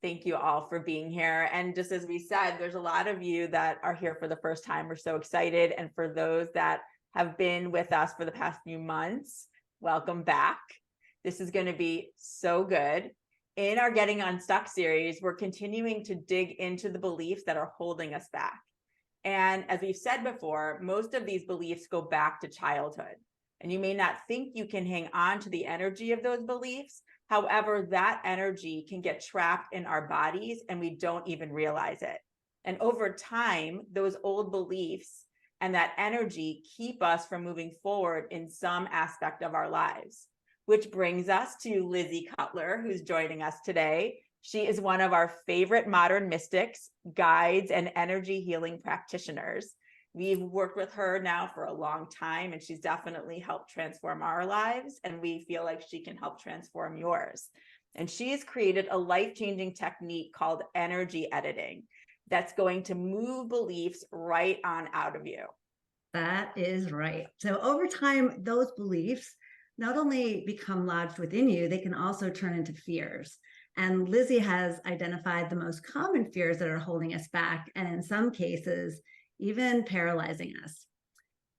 Thank you all for being here. And just as we said, there's a lot of you that are here for the first time. We're so excited. And for those that have been with us for the past few months, welcome back. This is going to be so good. In our Getting Unstuck series, we're continuing to dig into the beliefs that are holding us back. And as we've said before, most of these beliefs go back to childhood. And you may not think you can hang on to the energy of those beliefs. However, that energy can get trapped in our bodies and we don't even realize it. And over time, those old beliefs and that energy keep us from moving forward in some aspect of our lives, which brings us to Lizzi Cutler, who's joining us today. She is one of our favorite modern mystics, guides, and energy healing practitioners. We've worked with her now for a long time, and she's definitely helped transform our lives, and we feel like she can help transform yours. And she's created a life-changing technique called energy editing that's going to move beliefs right on out of you. That is right. So over time, those beliefs not only become lodged within you, they can also turn into fears. And Lizzi has identified the most common fears that are holding us back, and in some cases, even paralyzing us.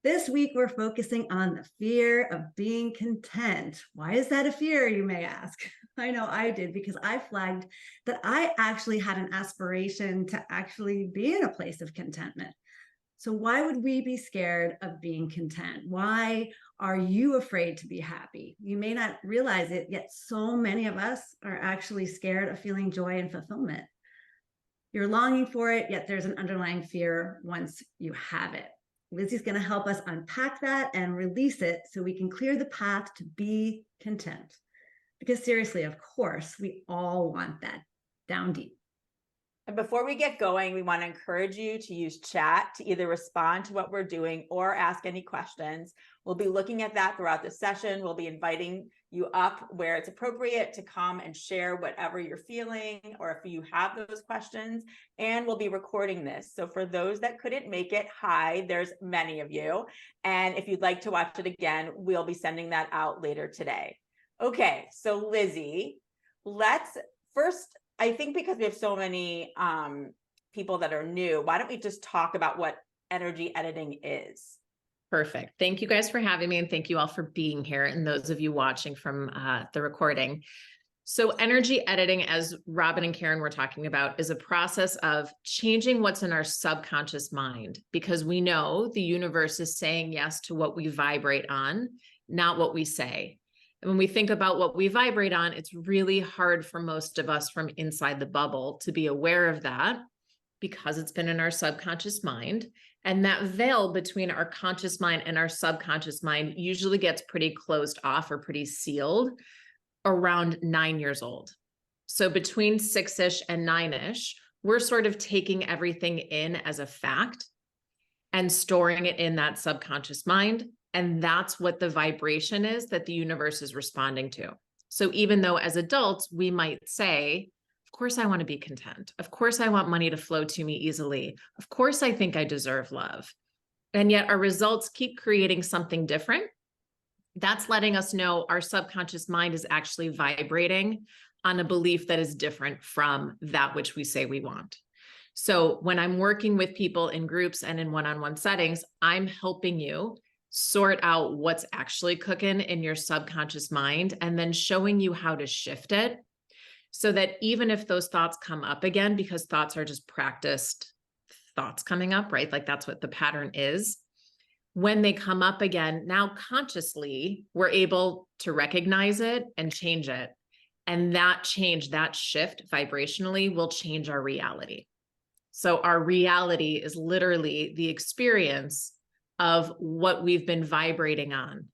This week, we're focusing on the fear of being content. Why is that a fear, you may ask? I know I did, because I flagged that I actually had an aspiration to actually be in a place of contentment. So why would we be scared of being content? Why are you afraid to be happy? You may not realize it, yet so many of us are actually scared of feeling joy and fulfillment. You're longing for it, yet there's an underlying fear once you have it. Lizzi's going to help us unpack that and release it so we can clear the path to be content. Because seriously, of course, we all want that down deep. And before we get going, we want to encourage you to use chat to either respond to what we're doing or ask any questions. We'll be looking at that throughout the session. We'll be inviting you up where it's appropriate to come and share whatever you're feeling, or if you have those questions, and we'll be recording this. So for those that couldn't make it, hi, there's many of you. And if you'd like to watch it again, we'll be sending that out later today. Okay, so Lizzi, let's first, I think because we have so many people that are new, why don't we just talk about what energy editing is? Perfect. Thank you guys for having me, and thank you all for being here, and those of you watching from the recording. So energy editing, as Robin and Karen were talking about, is a process of changing what's in our subconscious mind, because we know the universe is saying yes to what we vibrate on, not what we say. And when we think about what we vibrate on, it's really hard for most of us from inside the bubble to be aware of that, because it's been in our subconscious mind. And that veil between our conscious mind and our subconscious mind usually gets pretty closed off or pretty sealed around 9 years old. So between 6-ish and 9-ish, we're sort of taking everything in as a fact and storing it in that subconscious mind. And that's what the vibration is that the universe is responding to. So even though as adults, we might say, of course, I want to be content. Of course, I want money to flow to me easily. Of course, I think I deserve love. And yet our results keep creating something different. That's letting us know our subconscious mind is actually vibrating on a belief that is different from that which we say we want. So when I'm working with people in groups and in one-on-one settings, I'm helping you sort out what's actually cooking in your subconscious mind, and then showing you how to shift it, so that even if those thoughts come up again, because thoughts are just practiced thoughts coming up, right? Like that's what the pattern is. When they come up again, now consciously, we're able to recognize it and change it. And that change, that shift vibrationally will change our reality. So our reality is literally the experience of what we've been vibrating on.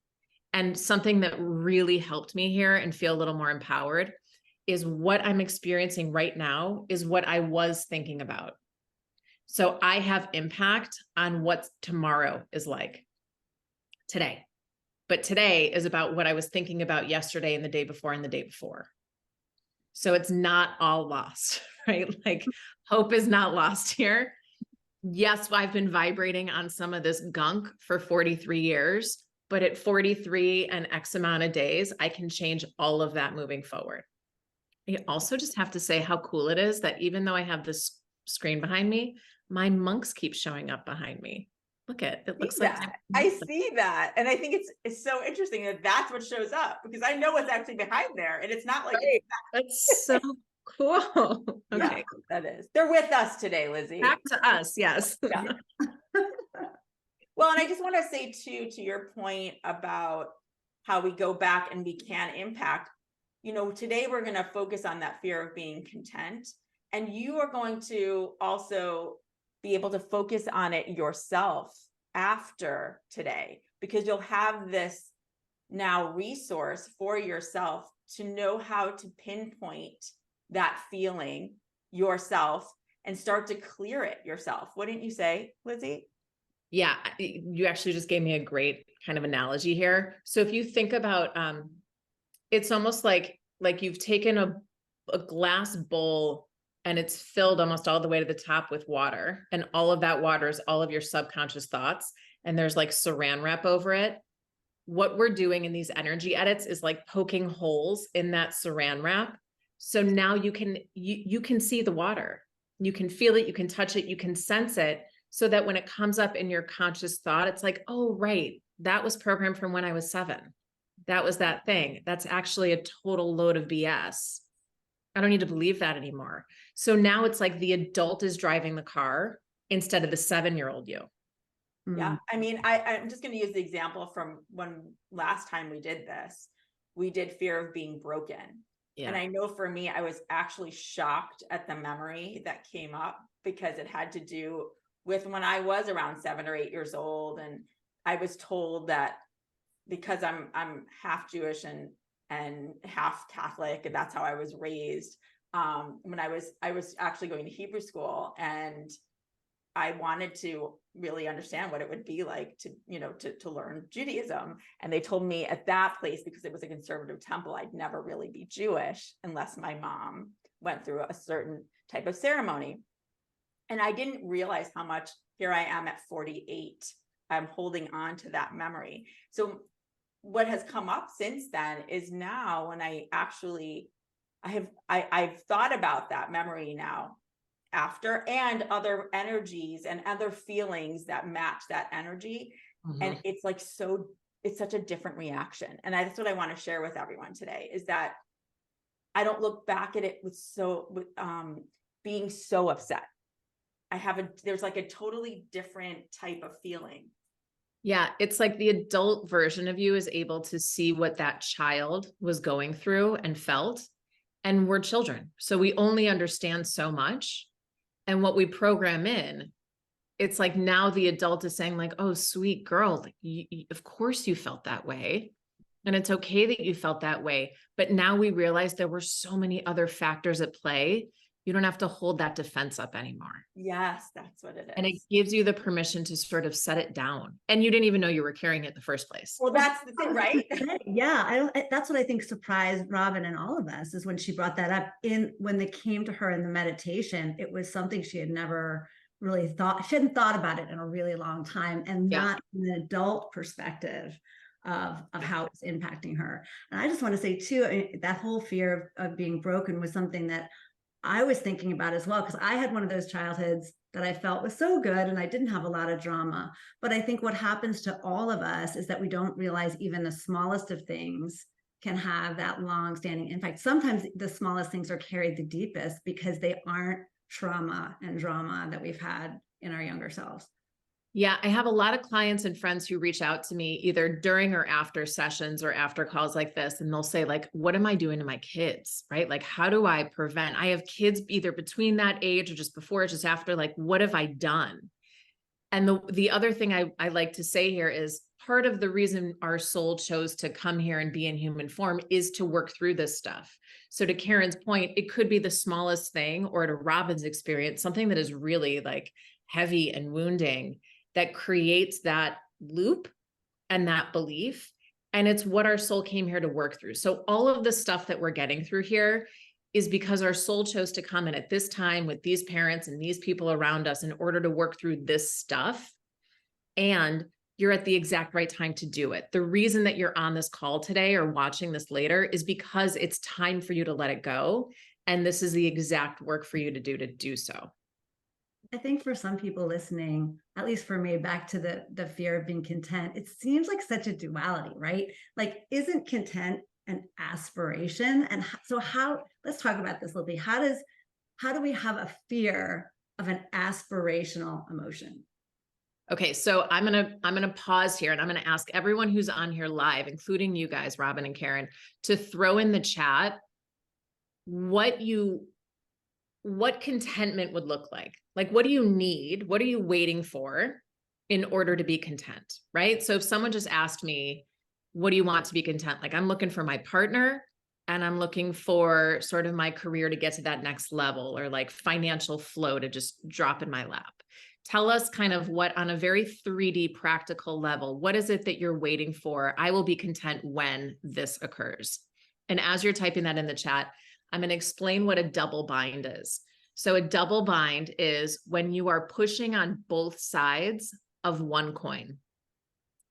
And something that really helped me here and feel a little more empowered is what I'm experiencing right now is what I was thinking about. So I have impact on what tomorrow is like today. But today is about what I was thinking about yesterday and the day before and the day before. So it's not all lost, right? Like hope is not lost here. Yes, I've been vibrating on some of this gunk for 43 years, but at 43 and X amount of days, I can change all of that moving forward. I also just have to say how cool it is that even though I have this screen behind me, my monks keep showing up behind me. Look at it. Looks like I see that. And I think it's so interesting that that's what shows up, because I know what's actually behind there. And it's not like, right. That's so cool. yeah, Okay. that is. They're with us today, Lizzie. Back to us. Yes. Yeah. Well, and I just want to say too, to your point about how we go back and we can impact, today we're going to focus on that fear of being content. And you are going to also be able to focus on it yourself after today, because you'll have this now resource for yourself to know how to pinpoint that feeling yourself and start to clear it yourself. Wouldn't you say, Lizzie? Yeah, you actually just gave me a great kind of analogy here. So if you think about, it's almost like you've taken a glass bowl and it's filled almost all the way to the top with water, and all of that water is all of your subconscious thoughts, and there's like saran wrap over it. What we're doing in these energy edits is like poking holes in that saran wrap. So now you can see the water, you can feel it, you can touch it, you can sense it, so that when it comes up in your conscious thought, it's like, oh, right, that was programmed from when I was 7. That was that thing. That's actually a total load of BS. I don't need to believe that anymore. So now it's like the adult is driving the car instead of the 7-year-old you. Yeah. I mean, I'm just going to use the example from when last time we did this. We did fear of being broken. Yeah. And I know for me, I was actually shocked at the memory that came up, because it had to do with when I was around 7 or 8 years old. And I was told that because I'm half Jewish and half Catholic, and that's how I was raised. When I was actually going to Hebrew school, and I wanted to really understand what it would be like to learn Judaism. And they told me at that place, because it was a conservative temple, I'd never really be Jewish unless my mom went through a certain type of ceremony. And I didn't realize how much, here I am at 48, I'm holding on to that memory. So what has come up since then is now when I've thought about that memory now after, and other energies and other feelings that match that energy. Mm-hmm. And it's like, it's such a different reaction. And that's what I want to share with everyone today, is that I don't look back at it with being so upset. There's like a totally different type of feeling. Yeah, it's like the adult version of you is able to see what that child was going through and felt. And we're children, so we only understand so much. And what we program in, it's like now the adult is saying like, oh, sweet girl, like, of course you felt that way. And it's okay that you felt that way. But now we realize there were so many other factors at play. You don't have to hold that defense up anymore. Yes, that's what it is. And it gives you the permission to sort of set it down. And you didn't even know you were carrying it in the first place. Well, that's the thing, right? Yeah, that's what I think surprised Robin and all of us, is when she brought that up when they came to her in the meditation. It was something she had never really thought. She hadn't thought about it in a really long time, and not from an adult perspective of how it's impacting her. And I just want to say too, I mean, that whole fear of being broken was something that I was thinking about as well, because I had one of those childhoods that I felt was so good and I didn't have a lot of drama. But I think what happens to all of us is that we don't realize even the smallest of things can have that long-standing impact. Sometimes the smallest things are carried the deepest because they aren't trauma and drama that we've had in our younger selves. Yeah, I have a lot of clients and friends who reach out to me either during or after sessions or after calls like this. And they'll say like, what am I doing to my kids? Right? Like, how do I prevent? I have kids either between that age or just before, or just after, like, what have I done? And the other thing I like to say here is part of the reason our soul chose to come here and be in human form is to work through this stuff. So to Karen's point, it could be the smallest thing, or to Robin's experience, something that is really like heavy and wounding, that creates that loop and that belief. And it's what our soul came here to work through. So all of the stuff that we're getting through here is because our soul chose to come in at this time with these parents and these people around us in order to work through this stuff. And you're at the exact right time to do it. The reason that you're on this call today or watching this later is because it's time for you to let it go. And this is the exact work for you to do so. I think for some people listening, at least for me, back to the fear of being content, it seems like such a duality, right? Like, isn't content an aspiration? And let's talk about this, Lizzi. How do we have a fear of an aspirational emotion? Okay, so I'm gonna pause here and I'm gonna ask everyone who's on here live, including you guys, Robin and Karen, to throw in the chat what contentment would look like. Like, what do you need? What are you waiting for in order to be content, right? So if someone just asked me, what do you want to be content? Like, I'm looking for my partner and I'm looking for sort of my career to get to that next level, or like financial flow to just drop in my lap. Tell us kind of what, on a very 3D practical level, what is it that you're waiting for? I will be content when this occurs. And as you're typing that in the chat, I'm going to explain what a double bind is. So a double bind is when you are pushing on both sides of one coin.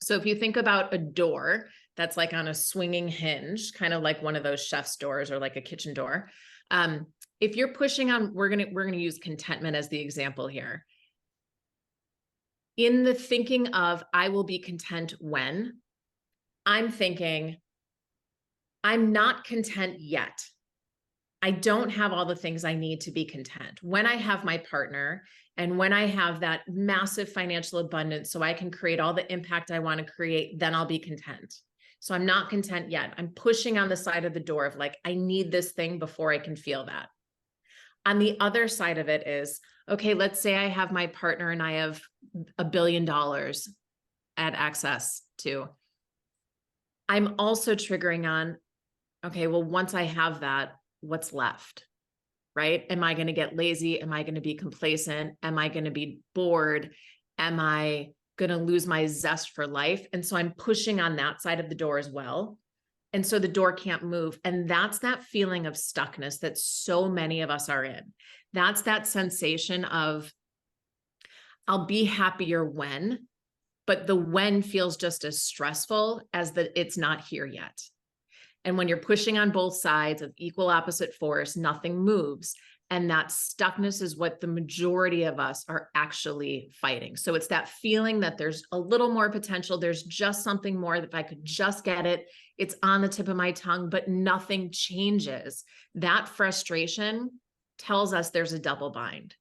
So if you think about a door that's like on a swinging hinge, kind of like one of those chef's doors or like a kitchen door. If you're pushing on, we're going to use contentment as the example here. In the thinking of, I will be content when, I'm thinking, I'm not content yet. I don't have all the things I need to be content. When I have my partner and when I have that massive financial abundance so I can create all the impact I want to create, then I'll be content. So I'm not content yet. I'm pushing on the side of the door of like, I need this thing before I can feel that. On the other side of it is, okay, let's say I have my partner and I have $1 billion at access to. I'm also triggering on, okay, well, once I have that, what's left, right? Am I going to get lazy? Am I going to be complacent? Am I going to be bored? Am I going to lose my zest for life? And so I'm pushing on that side of the door as well. And so the door can't move. And that's that feeling of stuckness that so many of us are in. That's that sensation of, I'll be happier when, but the when feels just as stressful as that it's not here yet. And when you're pushing on both sides of equal opposite force, nothing moves. And that stuckness is what the majority of us are actually fighting. So it's that feeling that there's a little more potential. There's just something more, that if I could just get it, it's on the tip of my tongue, but nothing changes. That frustration tells us there's a double bind.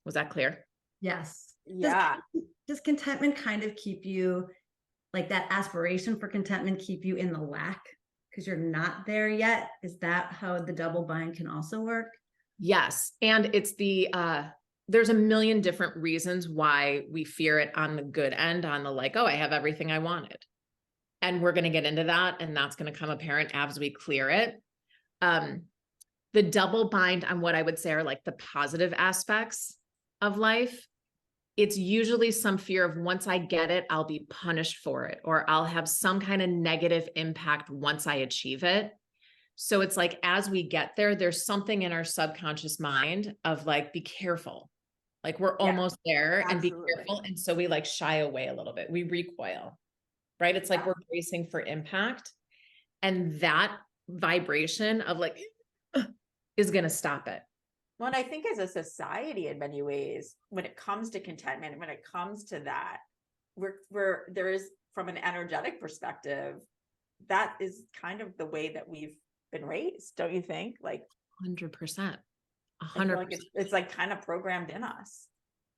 Was that clear? Yes. Yeah. Does contentment kind of keep you, like that aspiration for contentment, keep you in the lack because you're not there yet? Is that how the double bind can also work? Yes. And it's there's a million different reasons why we fear it on the good end, on the like, oh, I have everything I wanted. And we're going to get into that. And that's going to come apparent as we clear it. The double bind on what I would say are like the positive aspects of life. It's usually some fear of, once I get it, I'll be punished for it, or I'll have some kind of negative impact once I achieve it. So it's like, as we get there, there's something in our subconscious mind of like, be careful. Like, we're almost there, absolutely. And be careful. And so we like shy away a little bit. We recoil, right? It's like we're bracing for impact. And that vibration of like, is going to stop it. Well, and I think as a society, in many ways, when it comes to contentment, when it comes to that, there is, from an energetic perspective, that is kind of the way that we've been raised, don't you think? Like 100%. 100%. Like it's like kind of programmed in us.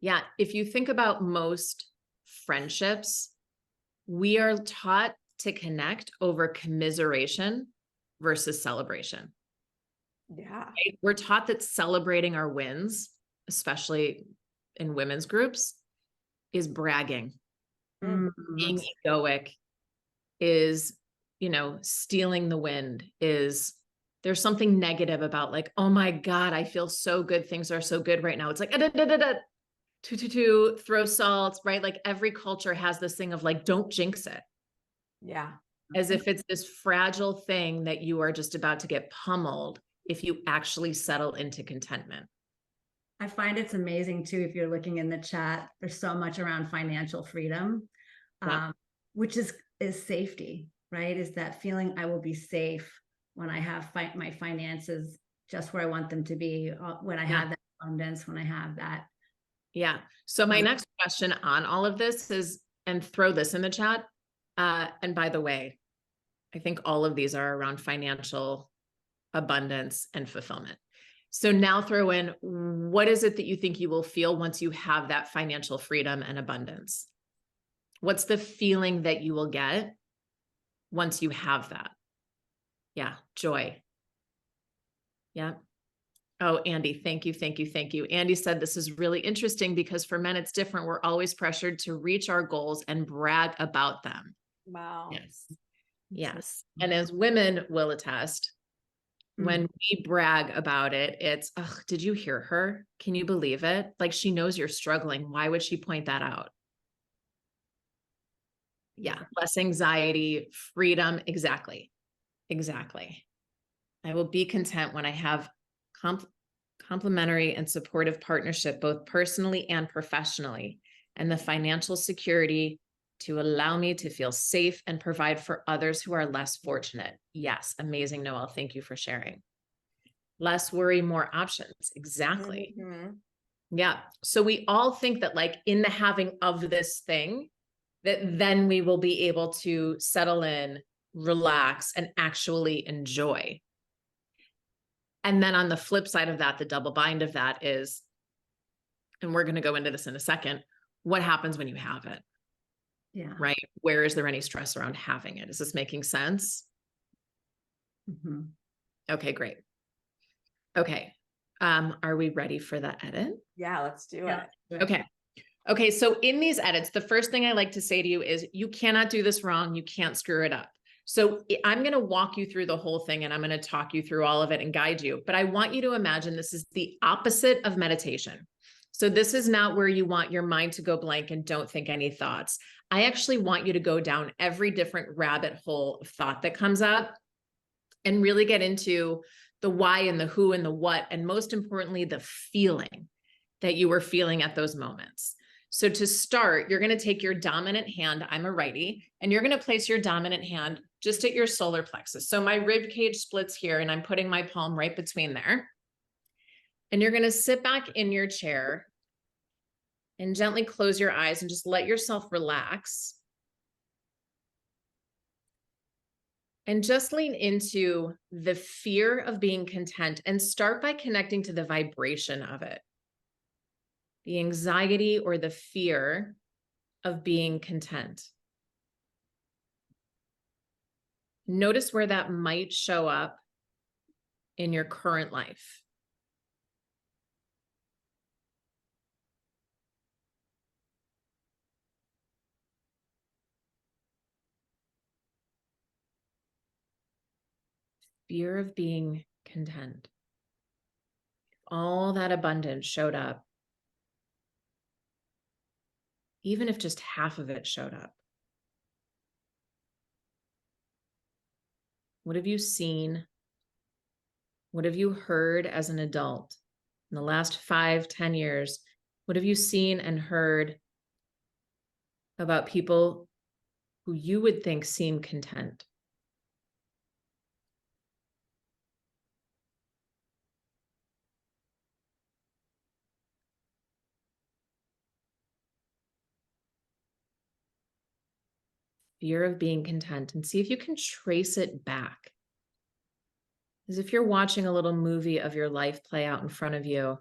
Yeah. If you think about most friendships, we are taught to connect over commiseration versus celebration. Yeah. Right? We're taught that celebrating our wins, especially in women's groups, is bragging. Being egoic is, stealing the wind, is there's something negative about like, oh my God, I feel so good. Things are so good right now. It's like, throw salt, right? Like every culture has this thing of like, don't jinx it. Yeah. As if it's this fragile thing that you are just about to get pummeled if you actually settle into contentment. I find it's amazing too, if you're looking in the chat, there's so much around financial freedom, Yeah. which is safety, right? Is that feeling I will be safe when I have my finances just where I want them to be, when I have that abundance, when I have that. Yeah. So my next question on all of this is, and throw this in the chat. And by the way, I think all of these are around financial abundance and fulfillment. So now throw in, what is it that you think you will feel once you have that financial freedom and abundance? What's the feeling that you will get once you have that? Yeah, joy. Yeah. Oh, Andy, thank you, thank you, thank you. Andy said this is really interesting because for men, it's different. We're always pressured to reach our goals and brag about them. Wow. Yes. Yes. And as women will attest, when we brag about it, it's, oh, did you hear her? Can you believe it? Like, she knows you're struggling. Why would she point that out? Yeah. Less anxiety, freedom. Exactly. Exactly. I will be content when I have complementary and supportive partnership, both personally and professionally, and the financial security to allow me to feel safe and provide for others who are less fortunate. Yes. Amazing, Noelle. Thank you for sharing. Less worry, more options. Exactly. Mm-hmm. Yeah. So we all think that, like, in the having of this thing, that then we will be able to settle in, relax, and actually enjoy. And then on the flip side of that, the double bind of that is, and we're going to go into this in a second, what happens when you have it? Yeah. Right? Where is there any stress around having it? Is this making sense? Mm-hmm. Okay, great. Okay. Are we ready for the edit? Yeah, let's do Yeah. it. Okay. Okay. So in these edits, the first thing I like to say to you is you cannot do this wrong. You can't screw it up. So I'm going to walk you through the whole thing and I'm going to talk you through all of it and guide you. But I want you to imagine this is the opposite of meditation. So this is not where you want your mind to go blank and don't think any thoughts. I actually want you to go down every different rabbit hole of thought that comes up and really get into the why and the who and the what, and most importantly, the feeling that you were feeling at those moments. So to start, you're going to take your dominant hand, I'm a righty, and you're going to place your dominant hand just at your solar plexus. So my rib cage splits here and I'm putting my palm right between there. And you're going to sit back in your chair and gently close your eyes and just let yourself relax. And just lean into the fear of being content and start by connecting to the vibration of it. The anxiety or the fear of being content. Notice where that might show up in your current life. Fear of being content. All that abundance showed up, even if just half of it showed up. What have you seen? What have you heard as an adult in the last 5, 10 years? What have you seen and heard about people who you would think seem content? Fear of being content, and see if you can trace it back. As if you're watching a little movie of your life play out in front of you.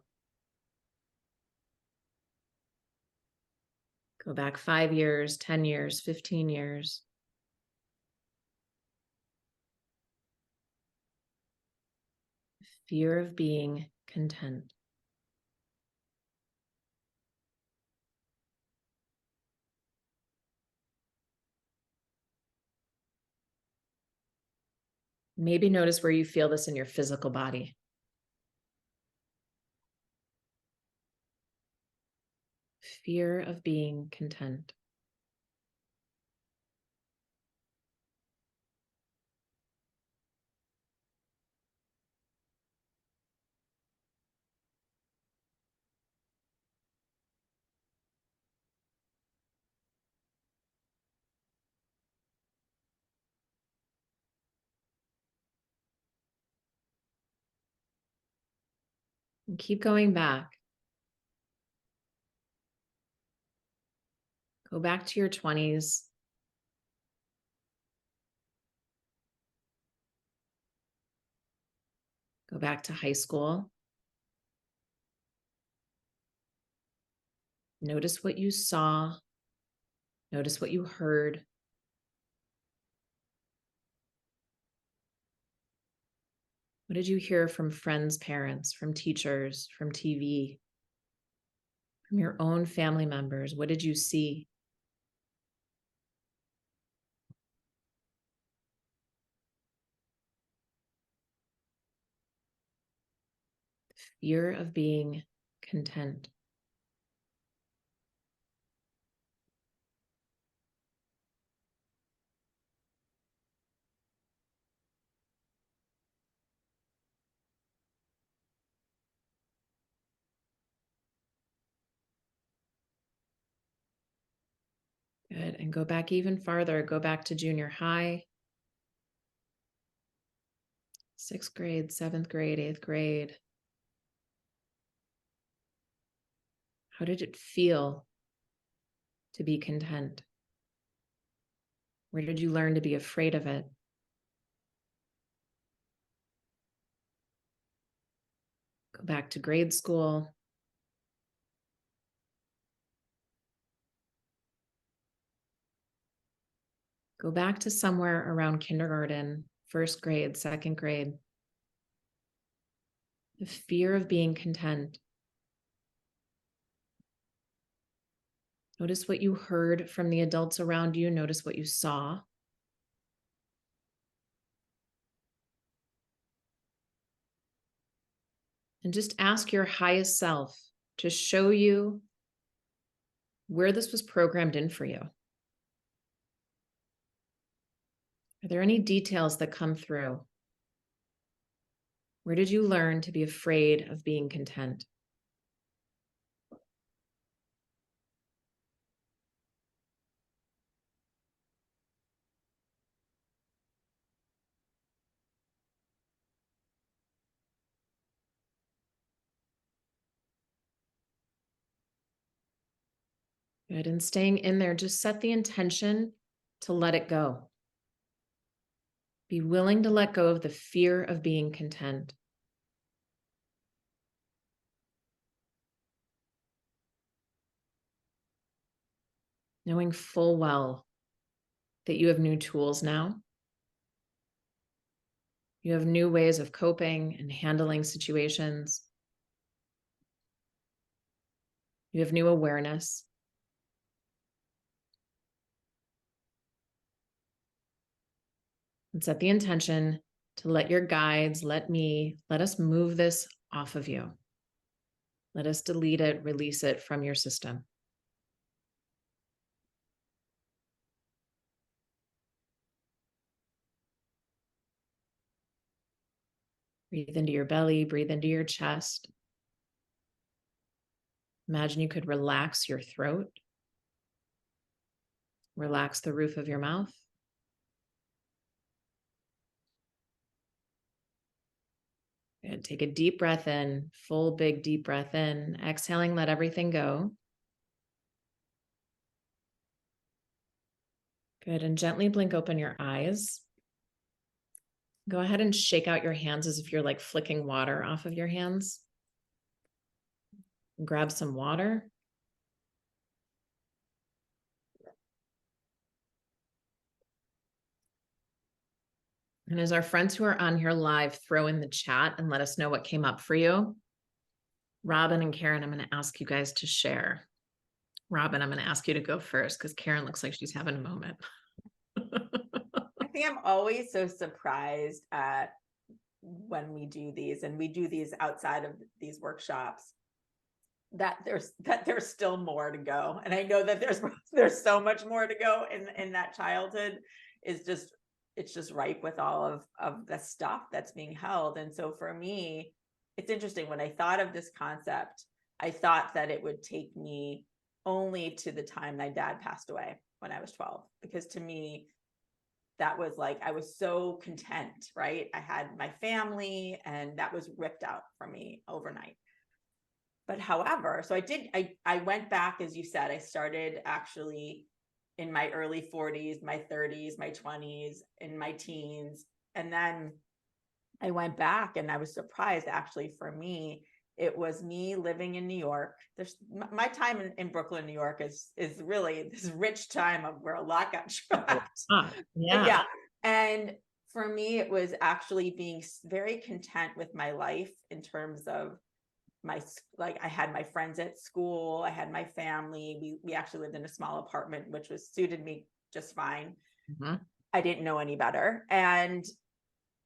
Go back 5 years, 10 years, 15 years. Fear of being content. Maybe notice where you feel this in your physical body. Fear of being content. And keep going back. Go back to your 20s. Go back to high school. Notice what you saw. Notice what you heard. What did you hear from friends, parents, from teachers, from TV, from your own family members? What did you see? Fear of being content. Good. And go back even farther. Go back to junior high, 6th grade, 7th grade, 8th grade. How did it feel to be content? Where did you learn to be afraid of it? Go back to grade school. Go back to somewhere around kindergarten, 1st grade, 2nd grade. The fear of being content. Notice what you heard from the adults around you. Notice what you saw. And just ask your highest self to show you where this was programmed in for you. Are there any details that come through? Where did you learn to be afraid of being content? Good. And staying in there, just set the intention to let it go. Be willing to let go of the fear of being content. Knowing full well that you have new tools now. You have new ways of coping and handling situations. You have new awareness. And set the intention to let your guides, let us move this off of you. Let us delete it, release it from your system. Breathe into your belly, breathe into your chest. Imagine you could relax your throat, relax the roof of your mouth. Good. Take a deep breath in, full, big, deep breath in. Exhaling, let everything go. Good. And gently blink open your eyes. Go ahead and shake out your hands as if you're like flicking water off of your hands. Grab some water. And as our friends who are on here live, throw in the chat and let us know what came up for you. Robin and Karen, I'm going to ask you guys to share. Robin, I'm going to ask you to go first because Karen looks like she's having a moment. I think I'm always so surprised at when we do these, and we do these outside of these workshops, that there's still more to go. And I know that there's so much more to go in that childhood is just, it's just ripe with all of the stuff that's being held. And so for me, it's interesting, when I thought of this concept, I thought that it would take me only to the time my dad passed away when I was 12, because to me, that was like, I was so content, right? I had my family and that was ripped out from me overnight. But however, so I went back, as you said, I started actually in my early 40s, my 30s, my 20s, in my teens. And then I went back and I was surprised, actually, for me, it was me living in New York. There's my time in Brooklyn, New York is really this rich time of where a lot got trapped. Yeah. And for me, it was actually being very content with my life in terms of I had my friends at school, I had my family. We actually lived in a small apartment, which suited me just fine. I didn't know any better. And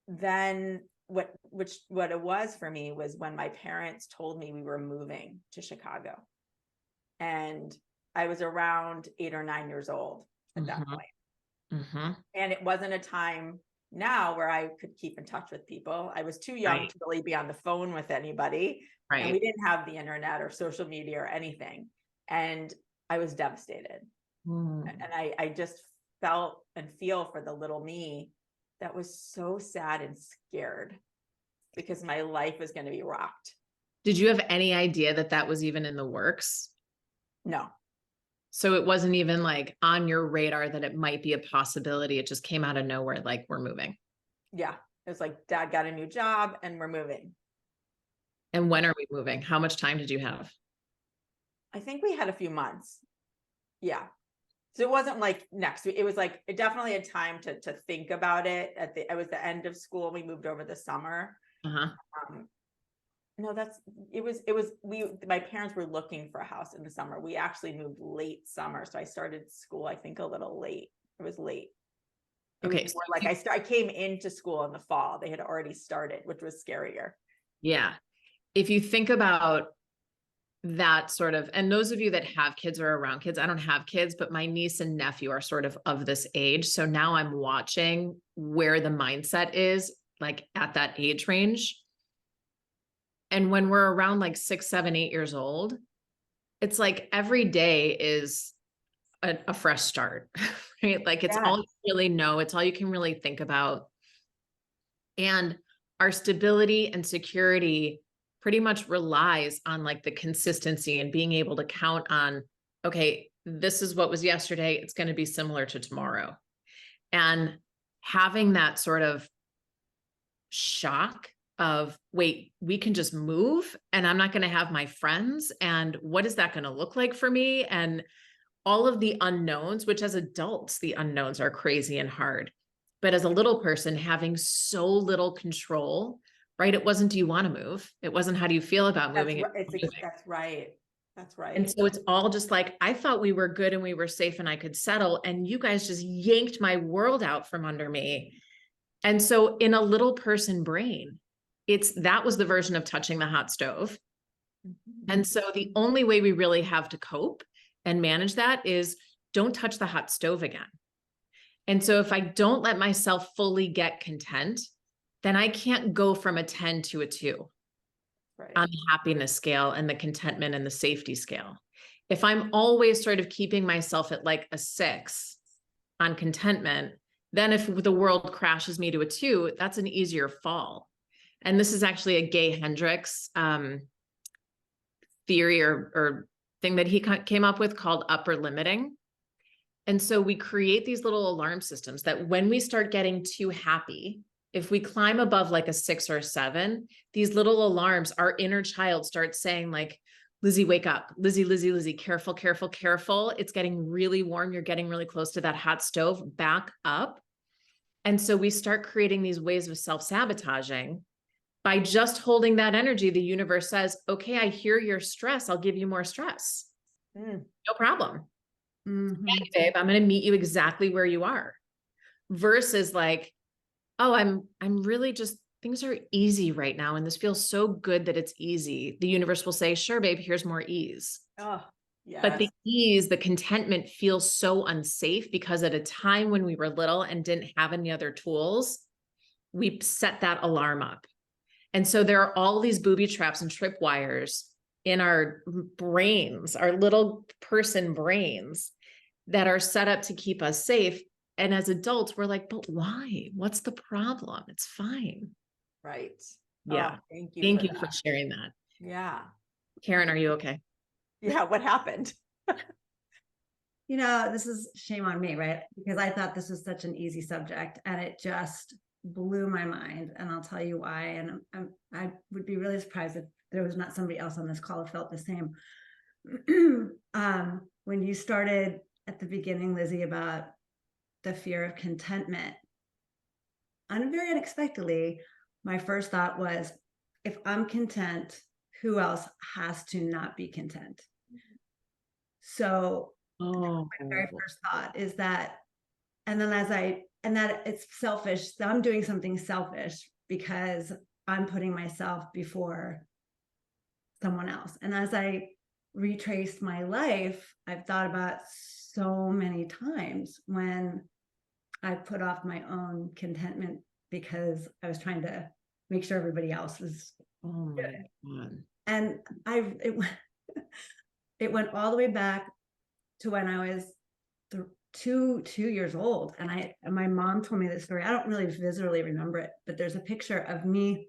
then what it was for me was when my parents told me we were moving to Chicago. And I was around 8 or 9 years old at that point. And it wasn't a time now where I could keep in touch with people. I was too young to really be on the phone with anybody. And we didn't have the internet or social media or anything. And I was devastated. And I just felt and feel for the little me that was so sad and scared because my life was going to be rocked. Did you have any idea that that was even in the works? No. So it wasn't even like on your radar that it might be a possibility. It just came out of nowhere, like, we're moving. Yeah. It was like, Dad got a new job and we're moving. And when are we moving? How much time did you have? I think we had a few months. Yeah. So it wasn't like next week. It was like, it definitely had time to think about it. It was the end of school. We moved over the summer. No, my parents were looking for a house in the summer. We actually moved late summer. So I started school, I think, a little late. It was late. Okay. Was more like I came into school in the fall. They had already started, which was scarier. Yeah. If you think about that sort of, and those of you that have kids or around kids, I don't have kids, but my niece and nephew are sort of this age. So now I'm watching where the mindset is, like, at that age range. And when we're around like 6, 7, 8 years old, it's like every day is a fresh start, right? Like, it's all you really know. It's all you can really think about. And our stability and security pretty much relies on like the consistency and being able to count on, okay, this is what was yesterday. It's going to be similar to tomorrow. And having that sort of shock of, wait, we can just move and I'm not going to have my friends. And what is that going to look like for me? And all of the unknowns, which as adults, the unknowns are crazy and hard. But as a little person, having so little control, right? It wasn't, do you want to move? It wasn't, how do you feel about moving? That's right. That's right. And so it's all just like, I thought we were good and we were safe and I could settle. And you guys just yanked my world out from under me. And so in a little person brain, that was the version of touching the hot stove. And so the only way we really have to cope and manage that is don't touch the hot stove again. And so if I don't let myself fully get content, then I can't go from a 10 to a 2 on the happiness scale and the contentment and the safety scale. If I'm always sort of keeping myself at like a 6 on contentment, then if the world crashes me to a 2, that's an easier fall. And this is actually a Gay Hendricks theory or thing that he came up with called upper limiting. And so we create these little alarm systems that when we start getting too happy, if we climb above like a 6 or a 7, these little alarms, our inner child starts saying like, Lizzie, wake up. Lizzie, Lizzie, Lizzie, careful, careful, careful. It's getting really warm. You're getting really close to that hot stove. Back up. And so we start creating these ways of self-sabotaging. By just holding that energy, the universe says, okay, I hear your stress. I'll give you more stress. No problem. Yeah, babe, I'm going to meet you exactly where you are. Versus like, oh, I'm really just, things are easy right now. And this feels so good that it's easy. The universe will say, sure, babe, here's more ease. Oh, yes. But the ease, the contentment feels so unsafe because at a time when we were little and didn't have any other tools, we set that alarm up. And so there are all these booby traps and tripwires in our brains, our little person brains that are set up to keep us safe. And as adults, we're like, but why? What's the problem? It's fine. Right. Yeah. Oh, thank you. Thank you for sharing that. Yeah. Karen, are you okay? Yeah, what happened? This is shame on me, right? Because I thought this was such an easy subject and it just blew my mind. And I'll tell you why. And I would be really surprised if there was not somebody else on this call who felt the same. When you started at the beginning, Lizzie, about the fear of contentment, very unexpectedly, my first thought was, if I'm content, who else has to not be content? So my very first thought is that, and then that it's selfish, that I'm doing something selfish because I'm putting myself before someone else. And as I retraced my life, I've thought about so many times when I put off my own contentment because I was trying to make sure everybody else was good. And it went all the way back to when I was 2 years old. And my mom told me this story. I don't really viscerally remember it, but there's a picture of me,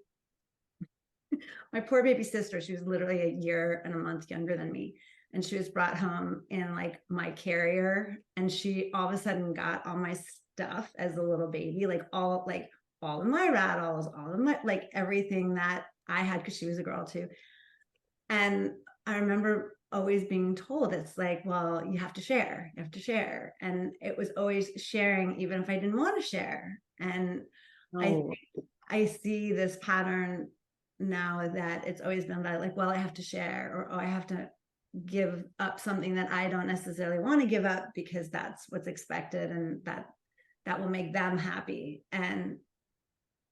my poor baby sister. She was literally a year and a month younger than me. And she was brought home in like my carrier. And she all of a sudden got all my stuff as a little baby, like all of my rattles, all of my, like everything that I had, because she was a girl too. And I remember always being told, it's like, well, you have to share. And it was always sharing, even if I didn't want to share. And I see this pattern now that it's always been about like, well, I have to share, or I have to give up something that I don't necessarily want to give up because that's what's expected and that will make them happy. And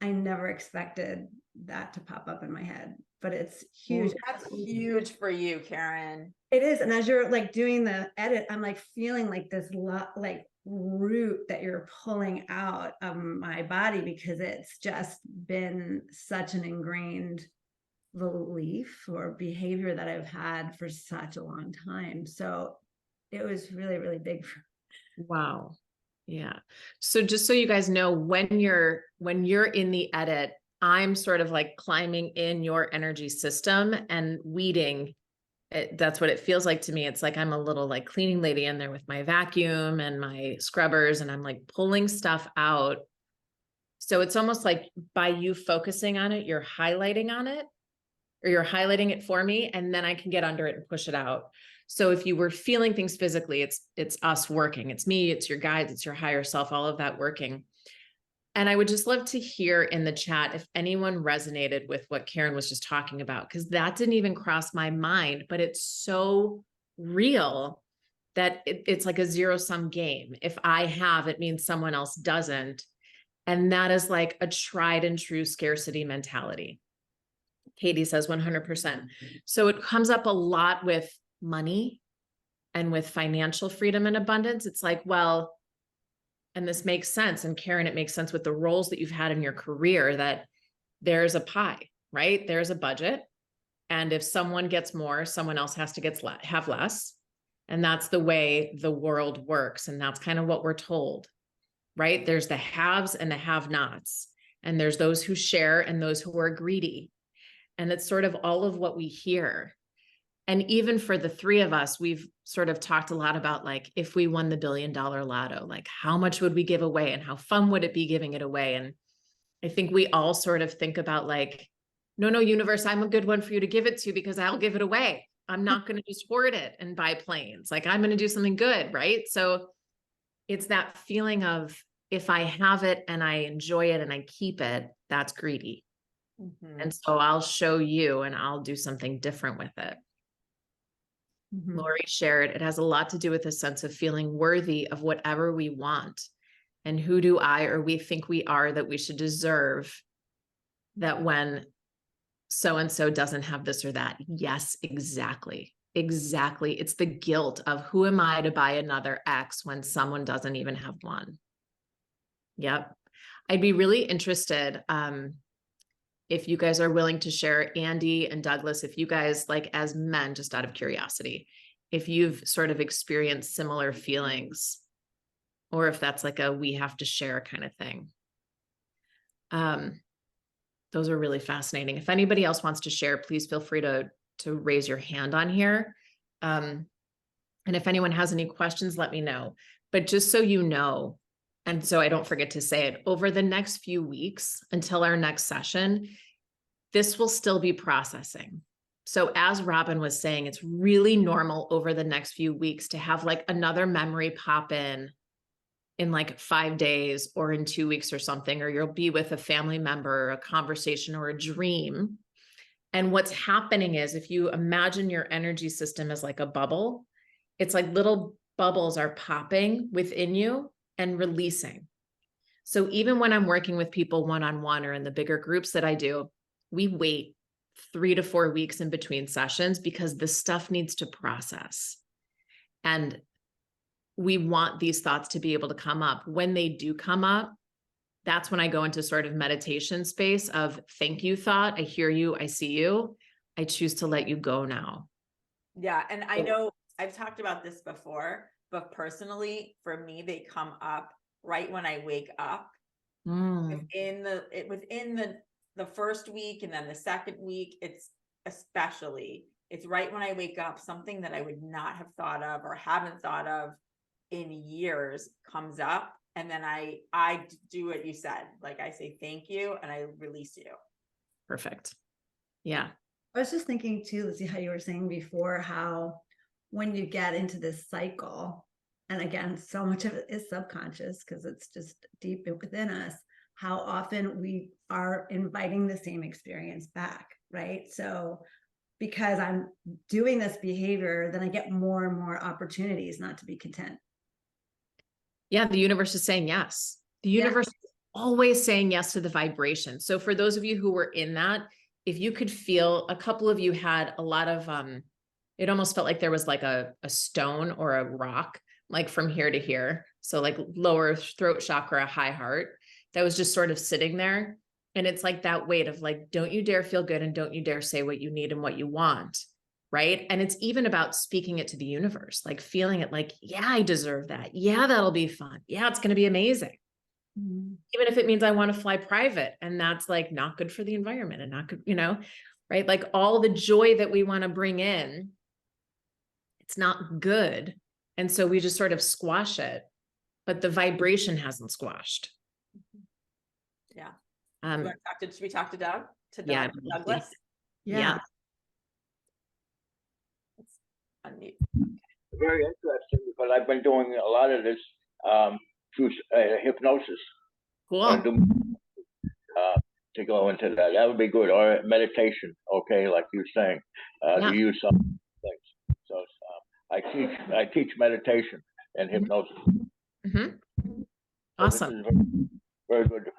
I never expected that to pop up in my head, but it's huge. That's huge for you, Karen. It is. And as you're like doing the edit, I'm like feeling like this like root that you're pulling out of my body, because it's just been such an ingrained belief or behavior that I've had for such a long time. So it was really, really big. Wow. Yeah. So just so you guys know, when you're in the edit, I'm sort of like climbing in your energy system and weeding it. That's what it feels like to me. It's like I'm a little like cleaning lady in there with my vacuum and my scrubbers, and I'm like pulling stuff out. So it's almost like by you focusing on it, you're highlighting on it, or you're highlighting it for me, and then I can get under it and push it out. So if you were feeling things physically, it's us working. It's me, it's your guides, it's your higher self, all of that working. And I would just love to hear in the chat if anyone resonated with what Karen was just talking about, because that didn't even cross my mind, but it's so real that it's like a zero-sum game. If I have, it means someone else doesn't. And that is like a tried and true scarcity mentality. Katie says 100%. So it comes up a lot with money and with financial freedom and abundance. It's like, well, and this makes sense. And Karen, it makes sense with the roles that you've had in your career, that there's a pie, right? There's a budget. And if someone gets more, someone else has to have less. And that's the way the world works. And that's kind of what we're told, right? There's the haves and the have-nots. And there's those who share and those who are greedy. And it's sort of all of what we hear. And even for the three of us, we've sort of talked a lot about like, if we won the $1 billion lotto, like how much would we give away and how fun would it be giving it away? And I think we all sort of think about like, no, universe, I'm a good one for you to give it to because I'll give it away. I'm not going to just hoard it and buy planes. Like I'm going to do something good, right? So it's that feeling of, if I have it and I enjoy it and I keep it, that's greedy. Mm-hmm. And so I'll show you and I'll do something different with it. Mm-hmm. Lori shared, it has a lot to do with a sense of feeling worthy of whatever we want. And who do I or we think we are that we should deserve that when so-and-so doesn't have this or that? Yes, exactly. Exactly. It's the guilt of who am I to buy another X when someone doesn't even have one? Yep. I'd be really interested if you guys are willing to share, Andy and Douglas, if you guys, like as men, just out of curiosity, if you've sort of experienced similar feelings, or if that's like a we have to share kind of thing. Those are really fascinating. If anybody else wants to share, please feel free to to raise your hand on here. And if anyone has any questions, let me know. But just so you know, and so I don't forget to say it, over the next few weeks until our next session, this will still be processing. So as Robin was saying, it's really normal over the next few weeks to have like another memory pop in like 5 days or in 2 weeks or something, or you'll be with a family member, or a conversation or a dream. And what's happening is, if you imagine your energy system as like a bubble, it's like little bubbles are popping within you and releasing. So even when I'm working with people one-on-one or in the bigger groups that I do, we wait 3 to 4 weeks in between sessions because the stuff needs to process. And we want these thoughts to be able to come up. When they do come up, that's when I go into sort of meditation space of thank you thought. I hear you. I see you. I choose to let you go now. Yeah. And I know I've talked about this before, but personally for me, they come up right when I wake up. Within the first week, and then the second week, it's right when I wake up, something that I would not have thought of or haven't thought of in years comes up. And then I do what you said. Like I say, thank you. And I release you. Perfect. Yeah. I was just thinking too, Lizzi, how you were saying before, how when you get into this cycle, and again, so much of it is subconscious because it's just deep within us, how often we are inviting the same experience back, right? So because I'm doing this behavior, then I get more and more opportunities not to be content. Yeah, the universe is saying yes. The universe is always saying yes to the vibration. So for those of you who were in that, if you could feel, a couple of you had a lot of, it almost felt like there was like a stone or a rock, like from here to here. So like lower throat chakra, high heart, that was just sort of sitting there. And it's like that weight of like, don't you dare feel good and don't you dare say what you need and what you want. Right. And it's even about speaking it to the universe, like feeling it like, yeah, I deserve that. Yeah, that'll be fun. Yeah, it's going to be amazing. Even if it means I want to fly private, and that's like not good for the environment and not good, right? Like all the joy that we want to bring in, it's not good. And so we just sort of squash it, but the vibration hasn't squashed. Yeah. Should we talk to Doug? Yeah, Douglas? Yeah. Unmute. Very interesting, because I've been doing a lot of this through hypnosis. Cool. To go into that, that would be good, or meditation. Okay, like you're saying, to use some things. So I teach meditation and hypnosis. Awesome. So very good.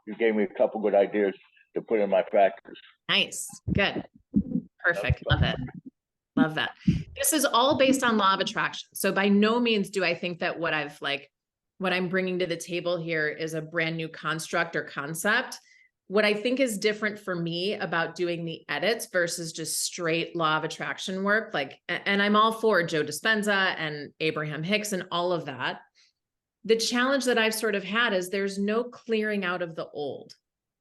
You gave me a couple good ideas to put in my practice. Nice. Good. Perfect. Love it. Love that. This is all based on law of attraction. So by no means do I think that what I'm bringing to the table here is a brand new construct or concept. What I think is different for me about doing the edits versus just straight law of attraction work, and I'm all for Joe Dispenza and Abraham Hicks and all of that. The challenge that I've sort of had is there's no clearing out of the old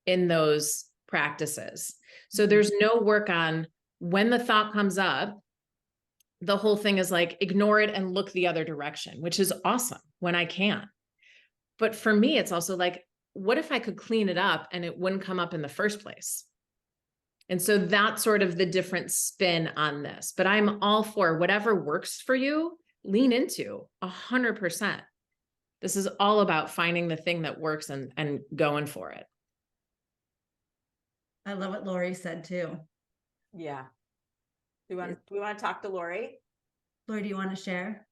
in those practices. So there's no work on when the thought comes up, the whole thing is like, ignore it and look the other direction, which is awesome when I can. But for me, it's also like, what if I could clean it up and it wouldn't come up in the first place? And so that's sort of the different spin on this, but I'm all for whatever works for you, lean into 100%. This is all about finding the thing that works and going for it. I love what Lori said too. Yeah. Do we want to talk to Lori? Lori, do you want to share?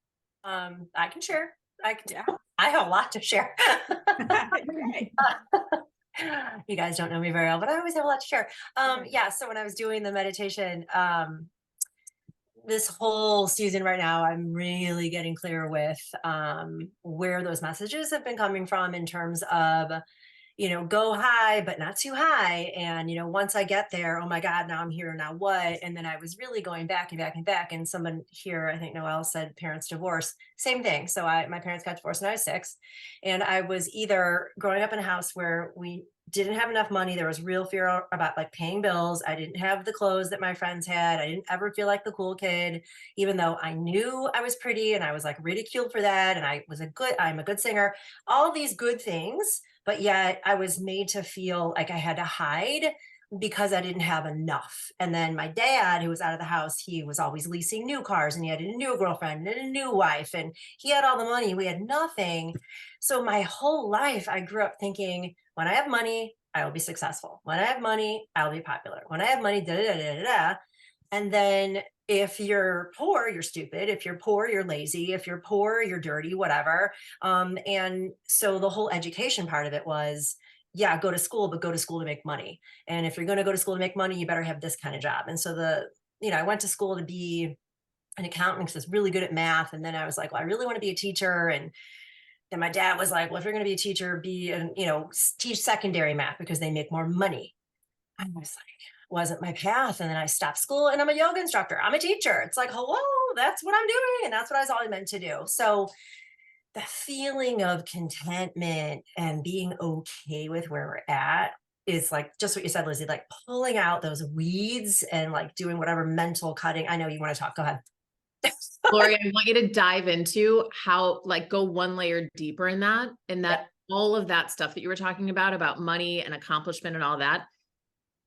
I can share. I have a lot to share. Great. You guys don't know me very well, but I always have a lot to share. Yeah. So when I was doing the meditation, this whole season right now, I'm really getting clear with where those messages have been coming from in terms of, go high, but not too high. And, once I get there, oh my God, now I'm here, now what? And then I was really going back and back and back. And someone here, I think Noelle said parents divorce, same thing. So my parents got divorced when I was 6, and I was either growing up in a house where we didn't have enough money. There was real fear about like paying bills. I didn't have the clothes that my friends had. I didn't ever feel like the cool kid, even though I knew I was pretty and I was like ridiculed for that. And I'm a good singer, all these good things, but yet I was made to feel like I had to hide because I didn't have enough. And then my dad, who was out of the house, he was always leasing new cars and he had a new girlfriend and a new wife and he had all the money. We had nothing. So my whole life, I grew up thinking, when I have money, I will be successful. When I have money, I'll be popular. When I have money, da da da da da. And then if you're poor, you're stupid. If you're poor, you're lazy. If you're poor, you're dirty, whatever. And so the whole education part of it was, yeah, go to school, but go to school to make money. And if you're going to go to school to make money, you better have this kind of job. And so I went to school to be an accountant because I was really good at math. And then I was like, well, I really want to be a teacher. And then my dad was like, well, if you're going to be a teacher, teach secondary math because they make more money. I was like, wasn't my path. And then I stopped school and I'm a yoga instructor. I'm a teacher. It's like, hello, that's what I'm doing. And that's what I was always meant to do. So the feeling of contentment and being okay with where we're at is like just what you said, Lizzie, like pulling out those weeds and like doing whatever mental cutting. I know you want to talk. Go ahead. Lori, I want you to dive into how, like, go one layer deeper in that, all of that stuff that you were talking about money and accomplishment and all that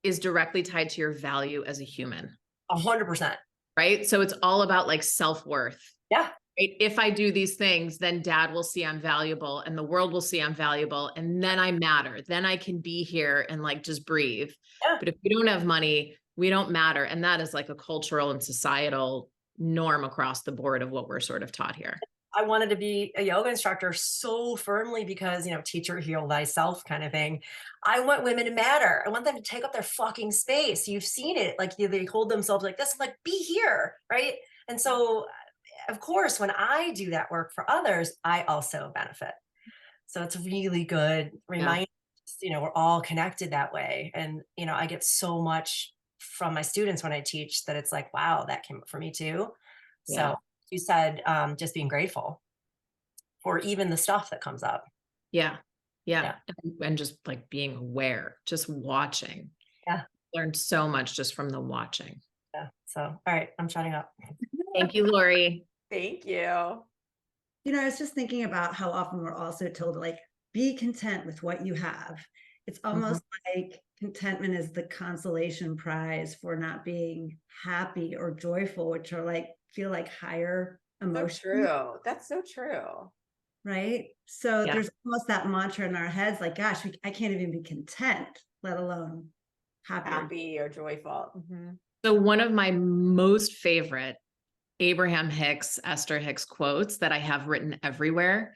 is directly tied to your value as a human. 100%. Right. So it's all about like self-worth. Yeah. Right? If I do these things, then dad will see I'm valuable and the world will see I'm valuable. And then I matter. Then I can be here and like just breathe. Yeah. But if we don't have money, we don't matter. And that is like a cultural and societal norm across the board of what we're sort of taught here. I wanted to be a yoga instructor so firmly because, teacher, heal thyself kind of thing. I want women to matter. I want them to take up their fucking space. You've seen it. Like they hold themselves like this, like be here. Right. And so, of course, when I do that work for others, I also benefit. So it's really good reminder, we're all connected that way. And, I get so much from my students when I teach that it's like, wow, that came up for me too. Yeah. So you said just being grateful for even the stuff that comes up. Yeah. And just like being aware, just watching. Yeah. Learned so much just from the watching. Yeah. So, all right, I'm shutting up. Thank you, Lori. Thank you. I was just thinking about how often we're also told to like, be content with what you have. It's almost like contentment is the consolation prize for not being happy or joyful, which are like, feel like higher emotions. So true. That's so true. Right. So there's almost that mantra in our heads, like, gosh, I can't even be content, let alone happy or joyful. Mm-hmm. So one of my most favorite Abraham Hicks, Esther Hicks quotes that I have written everywhere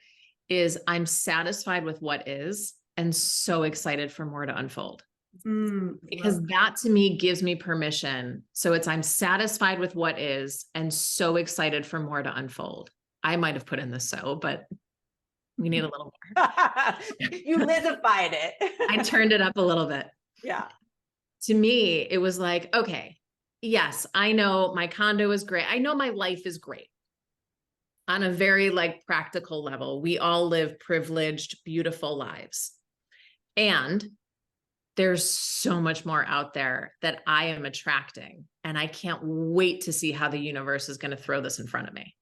is, I'm satisfied with what is and so excited for more to unfold. Because that to me gives me permission. So it's, I'm satisfied with what is and so excited for more to unfold. I might have put in the so, but we need a little more. You Lizified it. I turned it up a little bit. Yeah. To me, it was like, okay, yes, I know my condo is great. I know my life is great. On a very like practical level, we all live privileged, beautiful lives. And there's so much more out there that I am attracting. And I can't wait to see how the universe is going to throw this in front of me.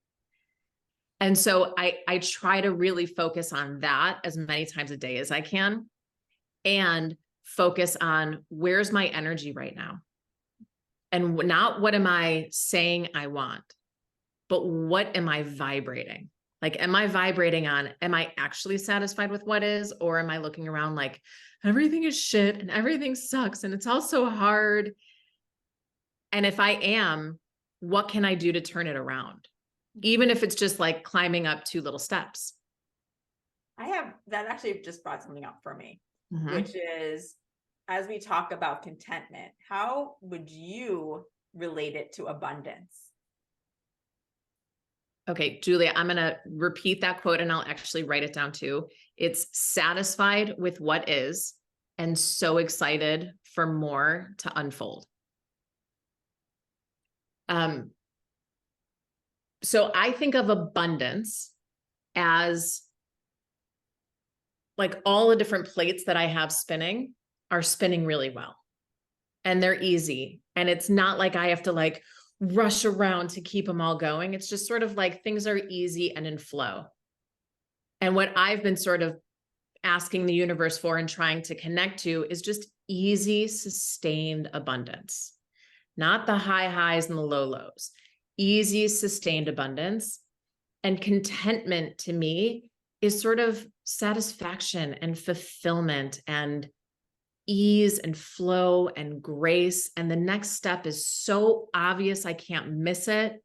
And so I try to really focus on that as many times a day as I can, and focus on where's my energy right now. And not what am I saying I want, but what am I vibrating? Like, am I vibrating on, am I actually satisfied with what is, or am I looking around like everything is shit and everything sucks and it's all so hard? And if I am, what can I do to turn it around? Even if it's just like climbing up 2 little steps. That actually just brought something up for me, which is, as we talk about contentment, how would you relate it to abundance? Okay, Julia, I'm going to repeat that quote and I'll actually write it down too. It's satisfied with what is and so excited for more to unfold. So I think of abundance as like all the different plates that I have spinning are spinning really well. And they're easy. And it's not like I have to like rush around to keep them all going. It's just sort of like things are easy and in flow. And what I've been sort of asking the universe for and trying to connect to is just easy, sustained abundance, not the high highs and the low lows, easy, sustained abundance. And contentment to me is sort of satisfaction and fulfillment and ease and flow and grace. And the next step is so obvious, I can't miss it.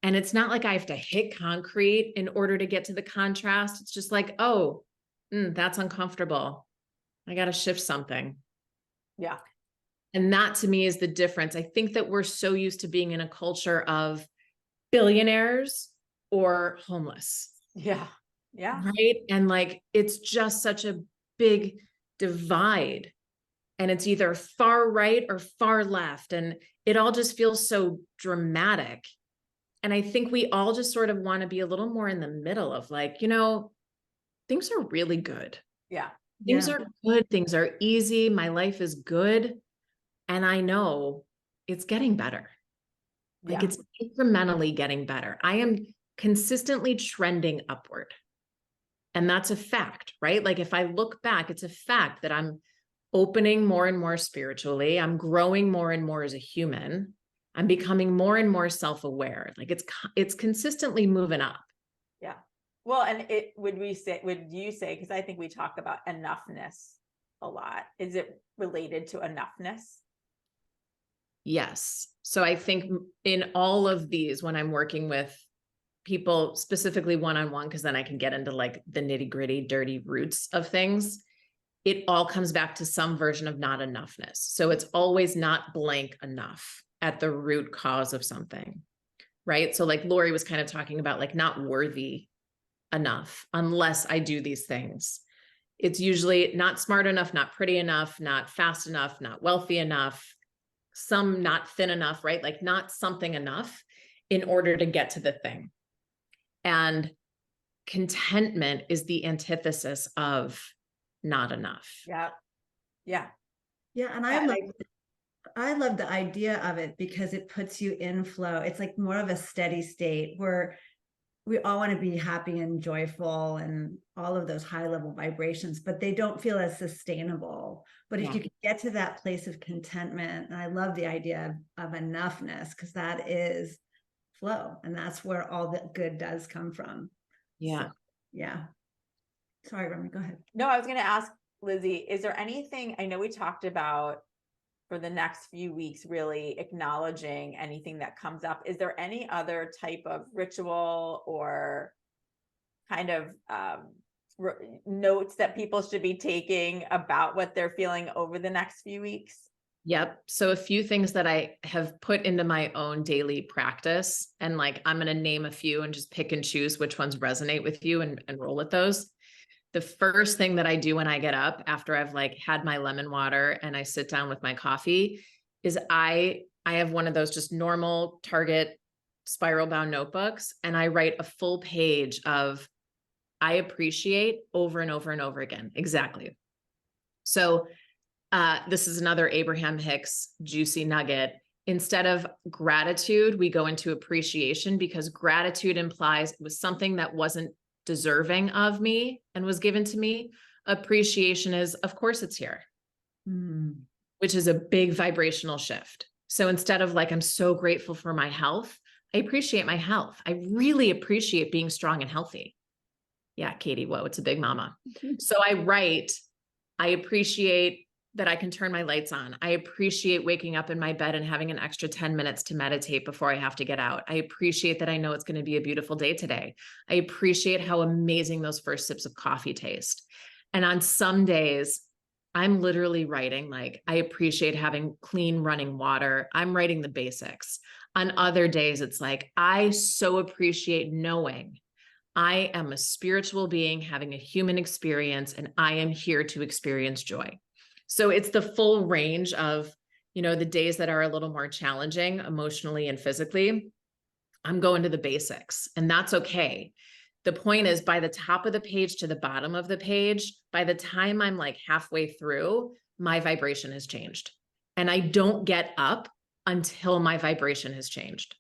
And it's not like I have to hit concrete in order to get to the contrast. It's just like, oh, that's uncomfortable. I got to shift something. Yeah. And that to me is the difference. I think that we're so used to being in a culture of billionaires or homeless. Yeah. Yeah. Right. And like, it's just such a big divide. And it's either far right or far left. And it all just feels so dramatic. And I think we all just sort of want to be a little more in the middle of like, you know, things are really good. Yeah. Things are good. Things are easy. My life is good. And I know it's getting better. Like it's incrementally getting better. I am consistently trending upward. And that's a fact, right? Like if I look back, it's a fact that I'm opening more and more spiritually. I'm growing more and more as a human. I'm becoming more and more self-aware. Like it's consistently moving up. Yeah. Well, and would you say, because I think we talk about enoughness a lot. Is it related to enoughness? Yes. So I think in all of these, when I'm working with people specifically one-on-one, because then I can get into like the nitty-gritty, dirty roots of things, it all comes back to some version of not enoughness. So it's always not blank enough at the root cause of something, right? So like Lori was kind of talking about like not worthy enough unless I do these things. It's usually not smart enough, not pretty enough, not fast enough, not wealthy enough, some not thin enough, right? Like not something enough in order to get to the thing. And contentment is the antithesis of not enough. Yeah. Yeah. Yeah. And I love the idea of it because it puts you in flow. It's like more of a steady state where we all want to be happy and joyful and all of those high level vibrations, but they don't feel as sustainable. But if you can get to that place of contentment, and I love the idea of enoughness, because that is flow and that's where all the good does come from. Yeah. So, yeah. Sorry, Remy, go ahead. No, I was going to ask Lizzie, is there anything, I know we talked about for the next few weeks, really acknowledging anything that comes up. Is there any other type of ritual or kind of notes that people should be taking about what they're feeling over the next few weeks? Yep. So a few things that I have put into my own daily practice, and like, I'm going to name a few and just pick and choose which ones resonate with you and roll with those. The first thing that I do when I get up after I've like had my lemon water and I sit down with my coffee is I have one of those just normal Target spiral bound notebooks, and I write a full page of I appreciate over and over and over again. Exactly. So this is another Abraham Hicks juicy nugget. Instead of gratitude, we go into appreciation, because gratitude implies it was something that wasn't deserving of me and was given to me. Appreciation is, of course it's here, which is a big vibrational shift. So instead of like, I'm so grateful for my health, I appreciate my health. I really appreciate being strong and healthy. Yeah, Katie, whoa, it's a big mama. So I write, I appreciate that I can turn my lights on. I appreciate waking up in my bed and having an extra 10 minutes to meditate before I have to get out. I appreciate that I know it's going to be a beautiful day today. I appreciate how amazing those first sips of coffee taste. And on some days, I'm literally writing like, I appreciate having clean running water. I'm writing the basics. On other days, it's like, I so appreciate knowing I am a spiritual being having a human experience, and I am here to experience joy. So it's the full range of, you know, the days that are a little more challenging emotionally and physically, I'm going to the basics, and that's okay. The point is, by the top of the page to the bottom of the page, by the time I'm like halfway through, my vibration has changed. And I don't get up until my vibration has changed.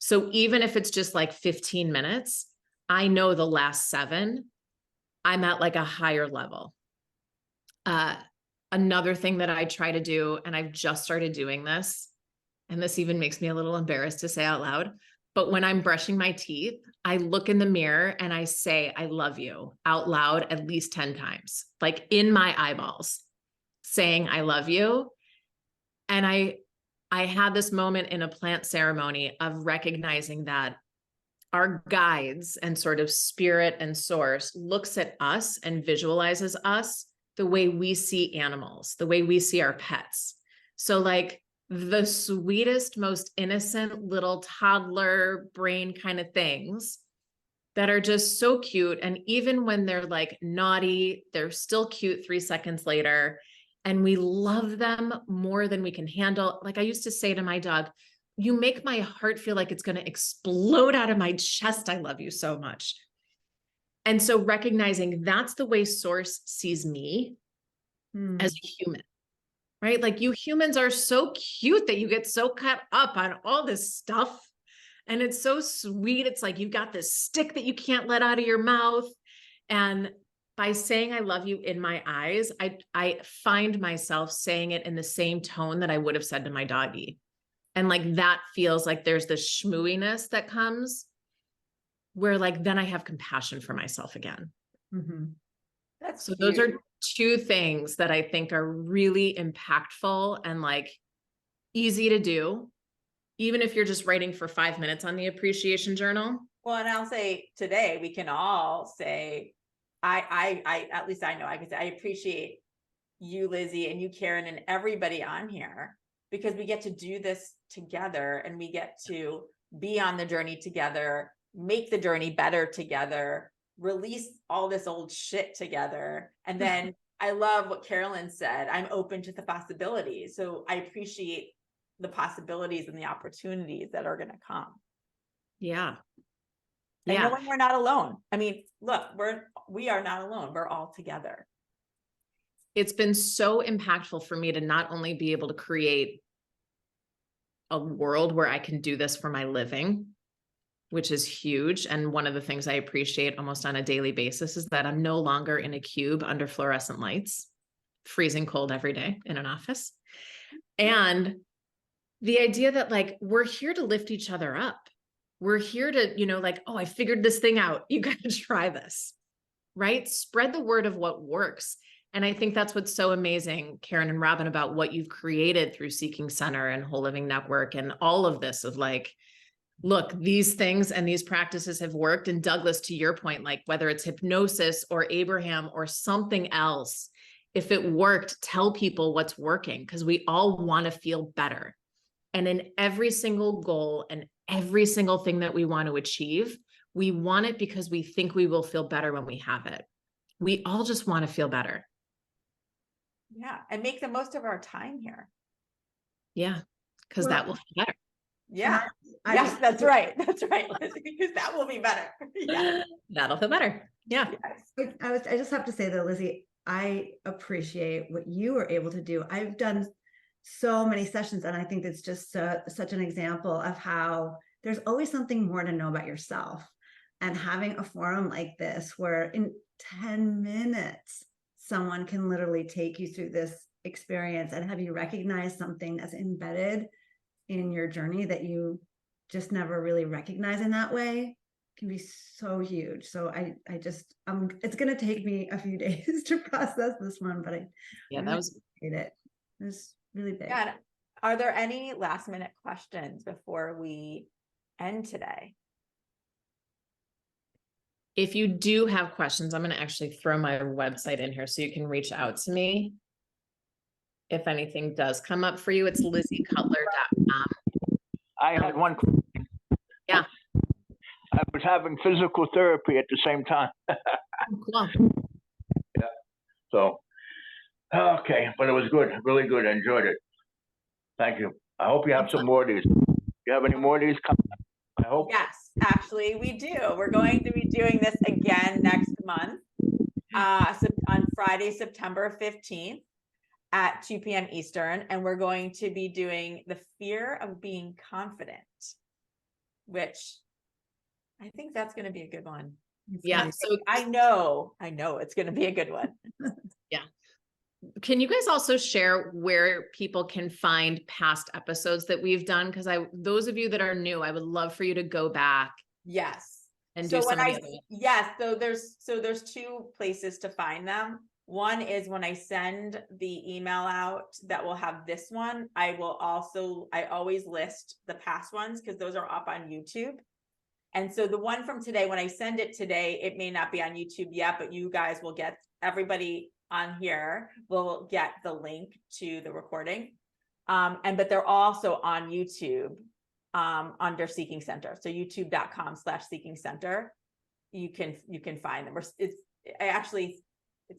So even if it's just like 15 minutes, I know the last 7, I'm at like a higher level. Another thing that I try to do, and I've just started doing this, and this even makes me a little embarrassed to say out loud, but when I'm brushing my teeth, I look in the mirror and I say, I love you out loud at least 10 times, like in my eyeballs, saying, I love you. And I had this moment in a plant ceremony of recognizing that our guides and sort of spirit and source looks at us and visualizes us the way we see animals, the way we see our pets. So like the sweetest, most innocent little toddler brain kind of things that are just so cute. And even when they're like naughty, they're still cute 3 seconds later. And we love them more than we can handle. Like I used to say to my dog, you make my heart feel like it's going to explode out of my chest. I love you so much. And so recognizing that's the way source sees me as a human, right? Like you humans are so cute that you get so caught up on all this stuff. And it's so sweet. It's like you've got this stick that you can't let out of your mouth. And by saying I love you in my eyes, I find myself saying it in the same tone that I would have said to my doggy. And like that feels like there's this schmooiness that comes where like then I have compassion for myself again. That's so cute. Those are 2 things that I think are really impactful and like easy to do, even if you're just writing for 5 minutes on the appreciation journal. Well, and I'll say today we can all say, I at least I know I can say I appreciate you, Lizzie, and you, Karen, and everybody on here, because we get to do this together and we get to be on the journey together, make the journey better together, release all this old shit together. And then I love what Carolyn said, I'm open to the possibilities. So I appreciate the possibilities and the opportunities that are going to come. Yeah. And knowing we're not alone. I mean, look, we are not alone. We're all together. It's been so impactful for me to not only be able to create a world where I can do this for my living, which is huge. And one of the things I appreciate almost on a daily basis is that I'm no longer in a cube under fluorescent lights, freezing cold every day in an office. And the idea that like, we're here to lift each other up. We're here to, like, oh, I figured this thing out. You got to try this, right? Spread the word of what works. And I think that's what's so amazing, Karen and Robin, about what you've created through Seeking Center and Whole Living Network and all of this of like, look, these things and these practices have worked. And Douglas, to your point, like whether it's hypnosis or Abraham or something else, if it worked, tell people what's working, because we all want to feel better. And in every single goal and every single thing that we want to achieve, we want it because we think we will feel better when we have it. We all just want to feel better. Yeah. And make the most of our time here. Yeah. Because that will feel better. Yeah. Yes, that's right. That's right. Because that will be better. Yeah. That'll feel better. Yeah. Yes. I just have to say though, Lizzie, I appreciate what you were able to do. I've done so many sessions, and I think it's just such an example of how there's always something more to know about yourself. And having a forum like this, where in 10 minutes, someone can literally take you through this experience and have you recognize something that's embedded in your journey that you just never really recognize in that way, can be so huge. So I just, it's going to take me a few days to process this one, but Yeah, that was it. It was really big. Yeah. Are there any last minute questions before we end today? If you do have questions, I'm going to actually throw my website in here so you can reach out to me. If anything does come up for you, it's lizzicutler.com. I had one. Yeah. I was having physical therapy at the same time. Cool. Yeah. So, okay, but it was good, really good. I enjoyed it. Thank you. I hope you have some more of these. If you have any more of these coming up, I hope. Yes, actually, we do. We're going to be doing this again next month, on Friday, September 15th at 2 p.m. Eastern. And we're going to be doing the fear of being confident, which I think that's going to be a good one. Yeah. So I know it's going to be a good one. can you guys also share where people can find past episodes that we've done? Because those of you that are new, I would love for you to go back Yes. and So do when some of I, the other. yes, so there's two places to find them. One is when I send the email out that will have this one, I always list the past ones because those are up on YouTube. And so the one from today, when I send it today, it may not be on YouTube yet, but you guys will get, everybody on here will get the link to the recording. But they're also on YouTube under Seeking Center. So youtube.com/Seeking Center. You can find them. It's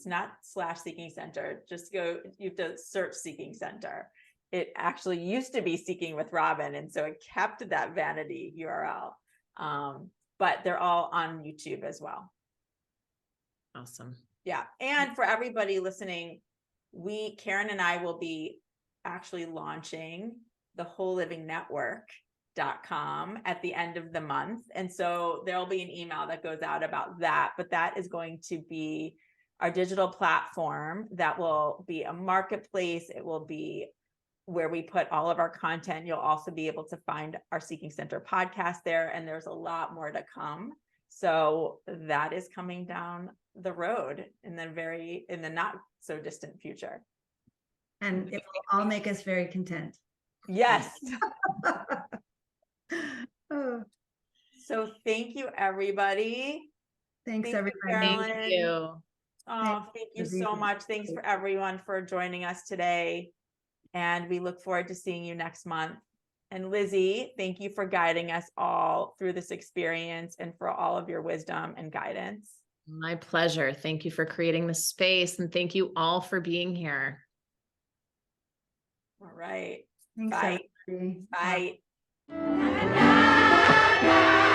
not /Seeking Center. Just go, you have to search Seeking Center. It actually used to be Seeking with Robin. And so it kept that vanity URL. But they're all on YouTube as well. Awesome. Yeah. And for everybody listening, Karen and I will be actually launching the wholelivingnetwork.com at the end of the month. And so there'll be an email that goes out about that, but that is going to be our digital platform that will be a marketplace. It will be where we put all of our content. You'll also be able to find our Seeking Center podcast there, and there's a lot more to come. So that is coming down the road in the not so distant future. And it will all make us very content. Yes. Oh, So thank you, everybody. thanks, Thank you, everybody. Carolyn. Thank you. Oh, thank you Lizzi. so much. Thanks for everyone for joining us today. And we look forward to seeing you next month. And Lizzi, thank you for guiding us all through this experience and for all of your wisdom and guidance. My pleasure. Thank you for creating the space, and thank you all for being here. All right. Thanks, Bye. everybody. Bye.